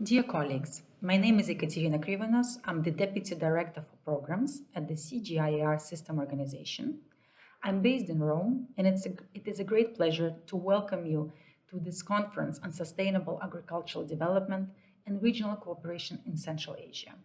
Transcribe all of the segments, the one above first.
Dear colleagues, my name is Ekaterina Krivonos. I'm the Deputy Director for Programs at the CGIAR System Organization. I'm based in Rome, and it is a great pleasure to welcome you to this conference on sustainable agricultural development and regional cooperation in Central Asia.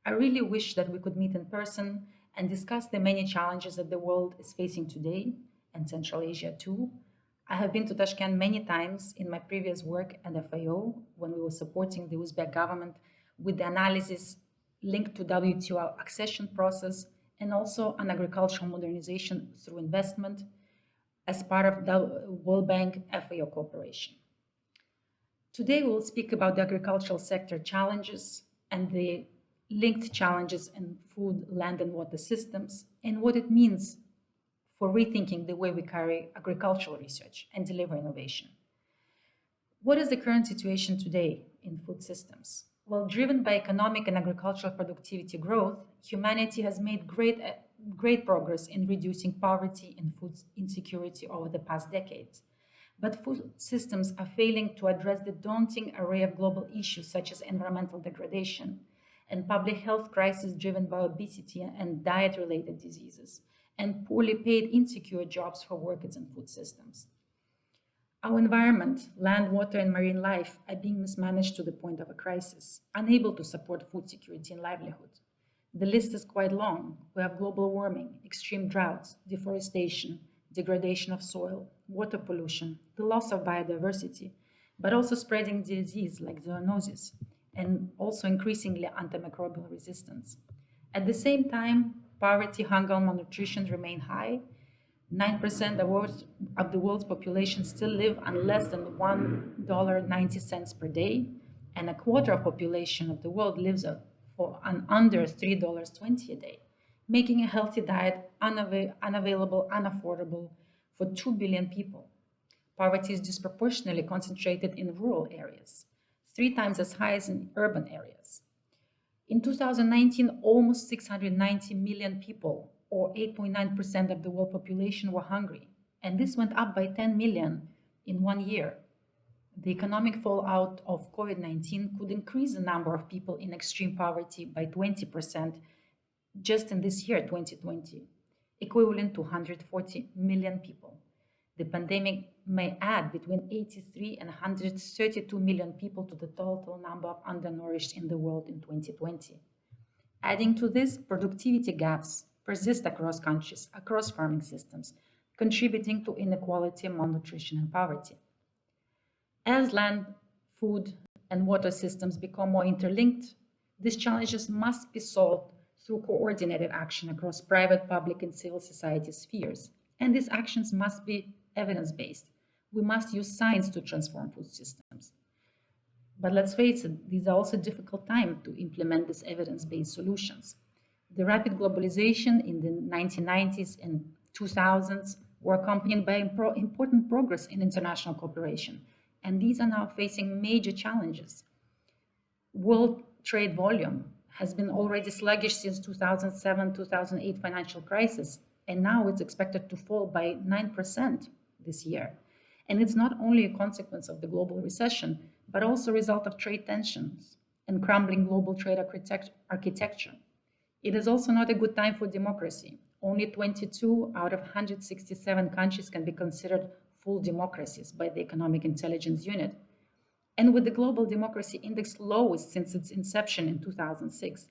I really wish that we could meet in person and discuss the many challenges that the world is facing today, and Central Asia too. I have been to Tashkent many times in my previous work at FAO when we were supporting the Uzbek government with the analysis linked to WTO accession process and also on agricultural modernization through investment as part of the World Bank FAO cooperation. Today we will speak about the agricultural sector challenges and the linked challenges in food, land, and water systems, and what it means for rethinking the way we carry agricultural research and deliver innovation. What is the current situation today in food systems? Well, driven by economic and agricultural productivity growth, humanity has made great progress in reducing poverty and food insecurity over the past decades. But food systems are failing to address the daunting array of global issues such as environmental degradation and public health crises driven by obesity and diet-related diseases, and poorly paid insecure jobs for workers in food systems. Our environment, land, water, and marine life are being mismanaged to the point of a crisis, unable to support food security and livelihood. The list is quite long. We have global warming, extreme droughts, deforestation, degradation of soil, water pollution, the loss of biodiversity, but also spreading disease like zoonosis, and also increasingly antimicrobial resistance. At the same time, poverty, hunger, and malnutrition remain high. 9% of the world's population still live on less than $1.90 per day, and a quarter of population of the world lives on under $3.20 a day, making a healthy diet unavailable, unaffordable for 2 billion people. Poverty is disproportionately concentrated in rural areas, 3 times as high as in urban areas. In 2019, almost 690 million people, or 8.9% of the world population, were hungry, and this went up by 10 million in 1 year. The economic fallout of COVID-19 could increase the number of people in extreme poverty by 20% just in this year, 2020, equivalent to 140 million people. The pandemic may add between 83 and 132 million people to the total number of undernourished in the world in 2020. Adding to this, productivity gaps persist across countries, across farming systems, contributing to inequality, malnutrition, and poverty. As land, food, and water systems become more interlinked, these challenges must be solved through coordinated action across private, public, and civil society spheres. And these actions must be evidence-based. We must use science to transform food systems. But let's face it, these are also difficult times to implement these evidence-based solutions. The rapid globalization in the 1990s and 2000s were accompanied by important progress in international cooperation, and these are now facing major challenges. World trade volume has been already sluggish since 2007-2008 financial crisis, and now it's expected to fall by 9% this year. And it's not only a consequence of the global recession, but also a result of trade tensions and crumbling global trade architecture. It is also not a good time for democracy. Only 22 out of 167 countries can be considered full democracies by the Economic Intelligence Unit, and with the Global Democracy Index lowest since its inception in 2006.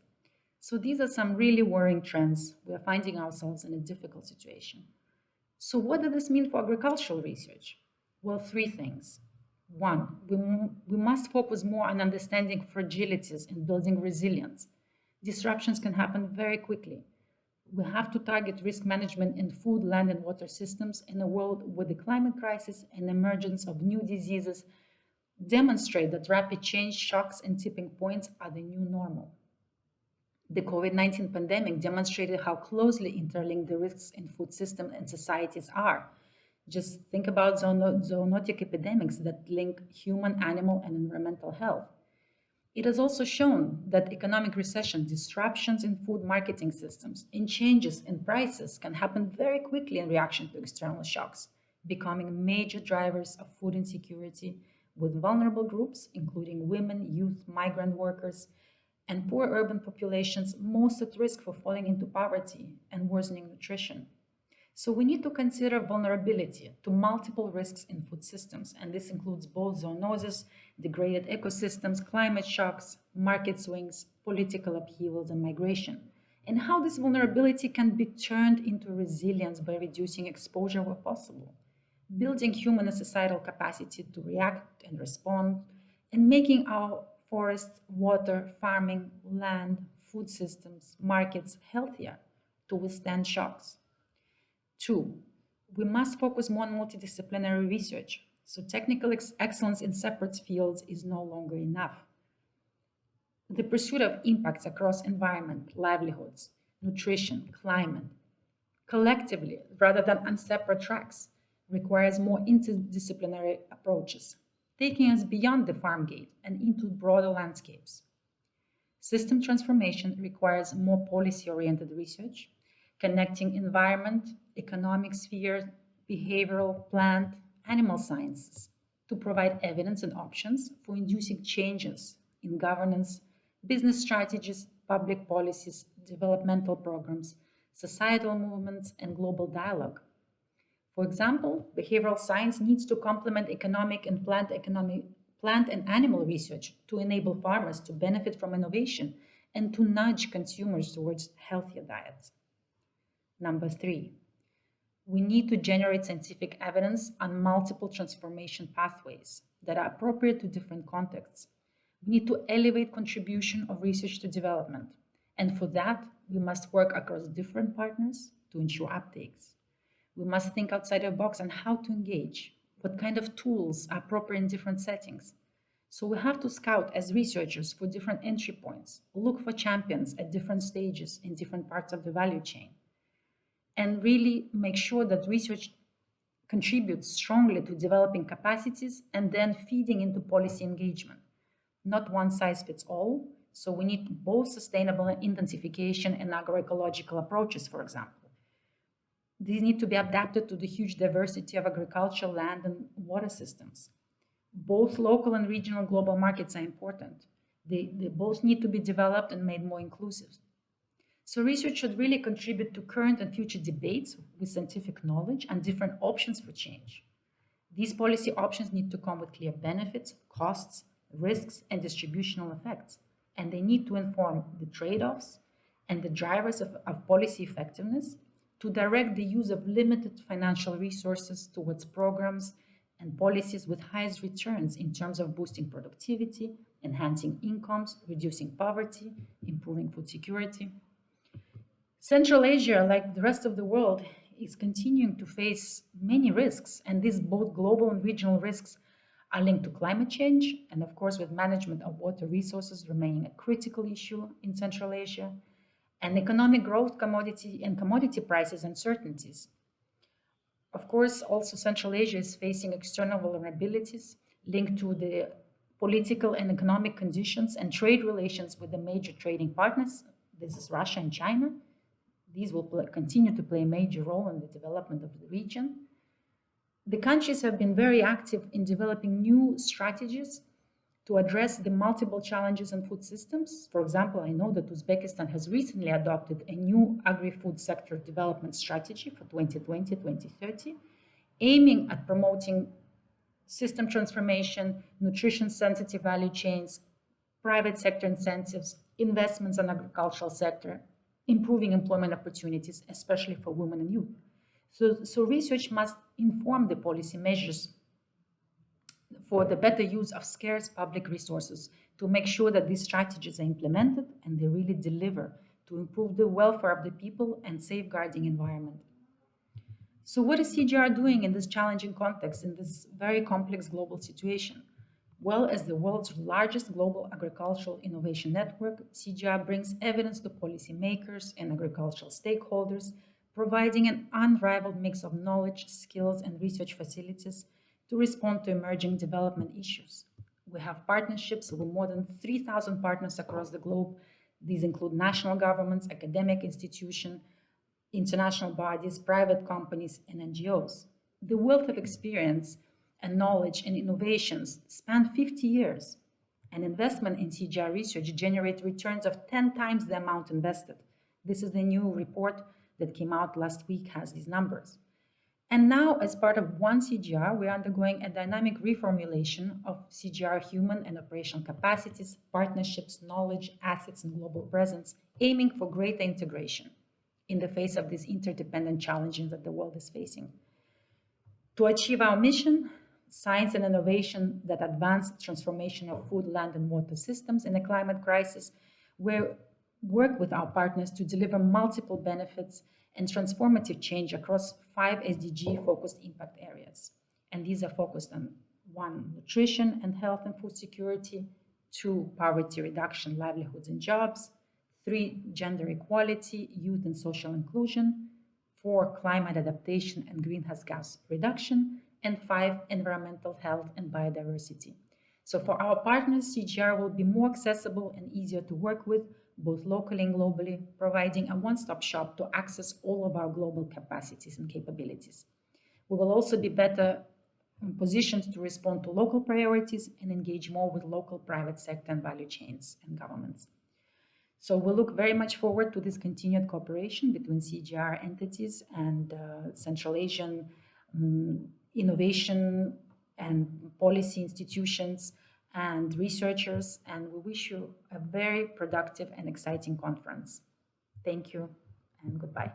So these are some really worrying trends. We are finding ourselves in a difficult situation. So what does this mean for agricultural research? Well, 3 things. One, we must focus more on understanding fragilities and building resilience. Disruptions can happen very quickly. We have to target risk management in food, land, and water systems in a world where the climate crisis and emergence of new diseases demonstrate that rapid change, shocks, and tipping points are the new normal. The COVID-19 pandemic demonstrated how closely interlinked the risks in food systems and societies are. Just think about zoonotic epidemics that link human, animal, and environmental health. It has also shown that economic recession, disruptions in food marketing systems, and changes in prices can happen very quickly in reaction to external shocks, becoming major drivers of food insecurity, with vulnerable groups, including women, youth, migrant workers, and poor urban populations most at risk for falling into poverty and worsening nutrition. So we need to consider vulnerability to multiple risks in food systems, and this includes both zoonosis, degraded ecosystems, climate shocks, market swings, political upheavals, and migration, and how this vulnerability can be turned into resilience by reducing exposure where possible, building human and societal capacity to react and respond, and making our forests, water, farming, land, food systems, markets healthier to withstand shocks. Two, we must focus more on multidisciplinary research. So technical excellence in separate fields is no longer enough. The pursuit of impacts across environment, livelihoods, nutrition, climate, collectively rather than on separate tracks, requires more interdisciplinary approaches, taking us beyond the farm gate and into broader landscapes. System transformation requires more policy-oriented research, connecting environment, economic sphere, behavioral, plant, animal sciences to provide evidence and options for inducing changes in governance, business strategies, public policies, developmental programs, societal movements, and global dialogue. For example, behavioral science needs to complement economic and plant and animal research to enable farmers to benefit from innovation and to nudge consumers towards healthier diets. Number three, we need to generate scientific evidence on multiple transformation pathways that are appropriate to different contexts. We need to elevate contribution of research to development. And for that, we must work across different partners to ensure uptakes. We must think outside the box on how to engage, what kind of tools are appropriate in different settings. So we have to scout as researchers for different entry points, look for champions at different stages in different parts of the value chain, and really make sure that research contributes strongly to developing capacities and then feeding into policy engagement. Not one size fits all, so we need both sustainable intensification and agroecological approaches, for example. These need to be adapted to the huge diversity of agricultural land and water systems. Both local and regional global markets are important. They both need to be developed and made more inclusive. So research should really contribute to current and future debates with scientific knowledge and different options for change. These policy options need to come with clear benefits, costs, risks, and distributional effects, and they need to inform the trade-offs and the drivers of policy effectiveness to direct the use of limited financial resources towards programs and policies with highest returns in terms of boosting productivity, enhancing incomes, reducing poverty, improving food security. Central Asia, like the rest of the world, is continuing to face many risks, and these both global and regional risks are linked to climate change, and of course with management of water resources remaining a critical issue in Central Asia, and economic growth, commodity prices uncertainties. Of course, also Central Asia is facing external vulnerabilities linked to the political and economic conditions and trade relations with the major trading partners. This is Russia and China. These will continue to play a major role in the development of the region. The countries have been very active in developing new strategies to address the multiple challenges in food systems. For example, I know that Uzbekistan has recently adopted a new agri-food sector development strategy for 2020-2030, aiming at promoting system transformation, nutrition-sensitive value chains, private sector incentives, investments in agricultural sector, improving employment opportunities, especially for women and youth. So research must inform the policy measures for the better use of scarce public resources to make sure that these strategies are implemented and they really deliver to improve the welfare of the people and safeguarding environment. So what is CGR doing in this challenging context, in this very complex global situation? Well, as the world's largest global agricultural innovation network, CGR brings evidence to policymakers and agricultural stakeholders, providing an unrivaled mix of knowledge, skills, and research facilities to respond to emerging development issues. We have partnerships with more than 3,000 partners across the globe. These include national governments, academic institutions, international bodies, private companies, and NGOs. The wealth of experience and knowledge and innovations span 50 years. And investment in CGI research generates returns of 10 times the amount invested. This is the new report that came out last week, has these numbers. And now, as part of One CGR, we're undergoing a dynamic reformulation of CGR human and operational capacities, partnerships, knowledge, assets, and global presence, aiming for greater integration in the face of these interdependent challenges that the world is facing. To achieve our mission, science and innovation that advance transformation of food, land, and water systems in a climate crisis, we work with our partners to deliver multiple benefits and transformative change across 5 SDG-focused impact areas. And these are focused on 1, nutrition and health and food security; 2, poverty reduction, livelihoods and jobs; 3, gender equality, youth and social inclusion; 4, climate adaptation and greenhouse gas reduction; and 5, environmental health and biodiversity. So for our partners, CGR will be more accessible and easier to work with, both locally and globally, providing a one-stop shop to access all of our global capacities and capabilities. We will also be better positioned to respond to local priorities and engage more with local private sector and value chains and governments. So we look very much forward to this continued cooperation between CGR entities and Central Asian innovation and policy institutions and researchers, and we wish you a very productive and exciting conference. Thank you and goodbye.